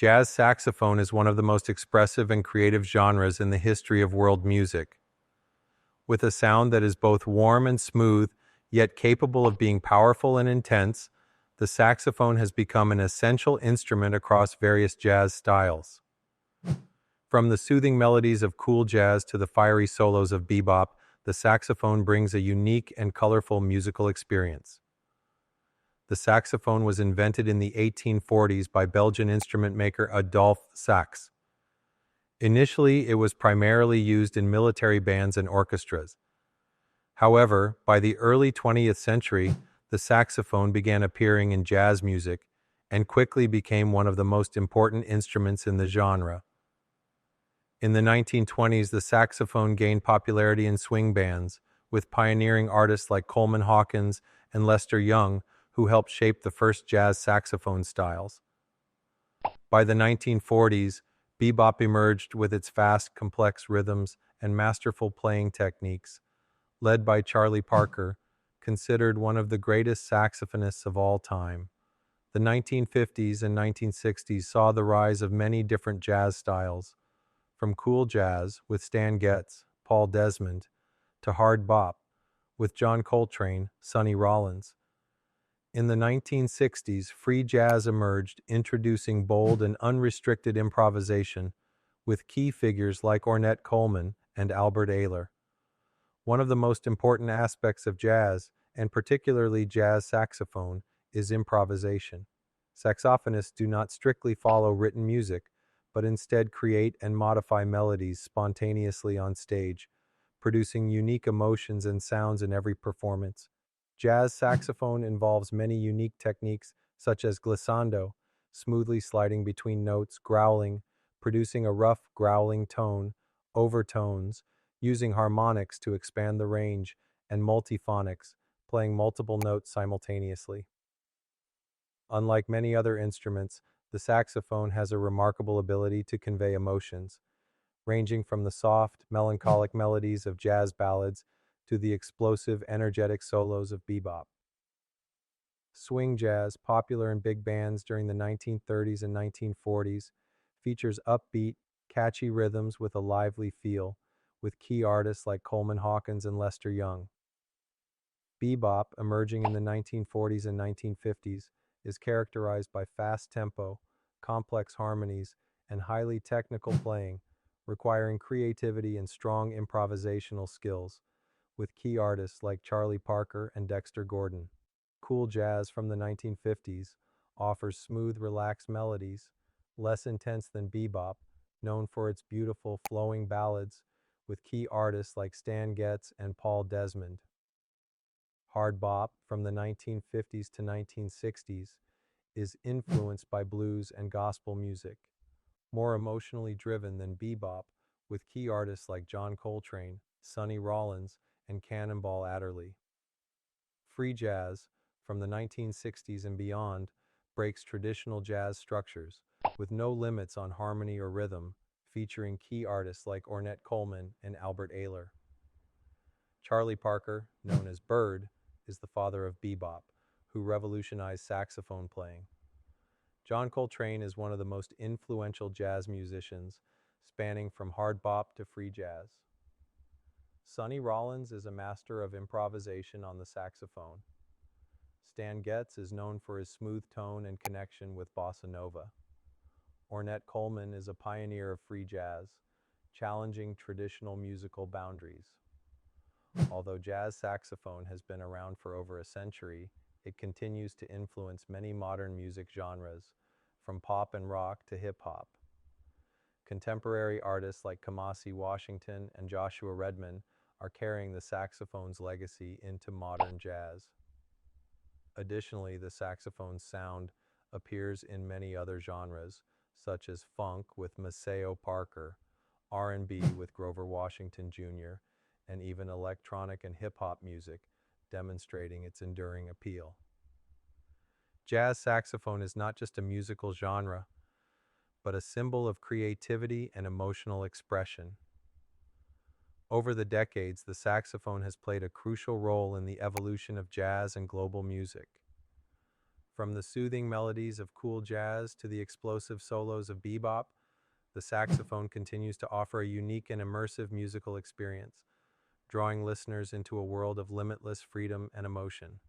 Jazz saxophone is one of the most expressive and creative genres in the history of world music. With a sound that is both warm and smooth, yet capable of being powerful and intense, the saxophone has become an essential instrument across various jazz styles. From the soothing melodies of cool jazz to the fiery solos of bebop, the saxophone brings a unique and colorful musical experience. The saxophone was invented in the 1840s by Belgian instrument maker Adolphe Sax. Initially, it was primarily used in military bands and orchestras. However, by the early 20th century, the saxophone began appearing in jazz music and quickly became one of the most important instruments in the genre. In the 1920s, the saxophone gained popularity in swing bands, with pioneering artists like Coleman Hawkins and Lester Young, who helped shape the first jazz saxophone styles. By the 1940s, bebop emerged with its fast, complex rhythms and masterful playing techniques, led by Charlie Parker, considered one of the greatest saxophonists of all time. The 1950s and 1960s saw the rise of many different jazz styles, from cool jazz with Stan Getz, Paul Desmond, to hard bop with John Coltrane, Sonny Rollins. In the 1960s, free jazz emerged, introducing bold and unrestricted improvisation with key figures like Ornette Coleman and Albert Ayler. One of the most important aspects of jazz, and particularly jazz saxophone, is improvisation. Saxophonists do not strictly follow written music, but instead create and modify melodies spontaneously on stage, producing unique emotions and sounds in every performance. Jazz saxophone involves many unique techniques such as glissando, smoothly sliding between notes, growling, producing a rough growling tone, overtones, using harmonics to expand the range, and multiphonics, playing multiple notes simultaneously. Unlike many other instruments, the saxophone has a remarkable ability to convey emotions, ranging from the soft, melancholic melodies of jazz ballads to the explosive, energetic solos of bebop. Swing jazz, popular in big bands during the 1930s and 1940s, features upbeat, catchy rhythms with a lively feel, with key artists like Coleman Hawkins and Lester Young. Bebop, emerging in the 1940s and 1950s, is characterized by fast tempo, complex harmonies, and highly technical playing, requiring creativity and strong improvisational skills, with key artists like Charlie Parker and Dexter Gordon. Cool jazz from the 1950s offers smooth, relaxed melodies, less intense than bebop, known for its beautiful, flowing ballads, with key artists like Stan Getz and Paul Desmond. Hard bop from the 1950s to 1960s is influenced by blues and gospel music, more emotionally driven than bebop, with key artists like John Coltrane, Sonny Rollins, and Cannonball Adderley. Free jazz, from the 1960s and beyond, breaks traditional jazz structures, with no limits on harmony or rhythm, featuring key artists like Ornette Coleman and Albert Ayler. Charlie Parker, known as Bird, is the father of bebop, who revolutionized saxophone playing. John Coltrane is one of the most influential jazz musicians, spanning from hard bop to free jazz. Sonny Rollins is a master of improvisation on the saxophone. Stan Getz is known for his smooth tone and connection with bossa nova. Ornette Coleman is a pioneer of free jazz, challenging traditional musical boundaries. Although jazz saxophone has been around for over a century, it continues to influence many modern music genres, from pop and rock to hip-hop. Contemporary artists like Kamasi Washington and Joshua Redman are carrying the saxophone's legacy into modern jazz. Additionally, the saxophone's sound appears in many other genres, such as funk with Maceo Parker, R&B with Grover Washington Jr., and even electronic and hip-hop music, demonstrating its enduring appeal. Jazz saxophone is not just a musical genre, but a symbol of creativity and emotional expression. Over the decades, the saxophone has played a crucial role in the evolution of jazz and global music. From the soothing melodies of cool jazz to the explosive solos of bebop, the saxophone continues to offer a unique and immersive musical experience, drawing listeners into a world of limitless freedom and emotion.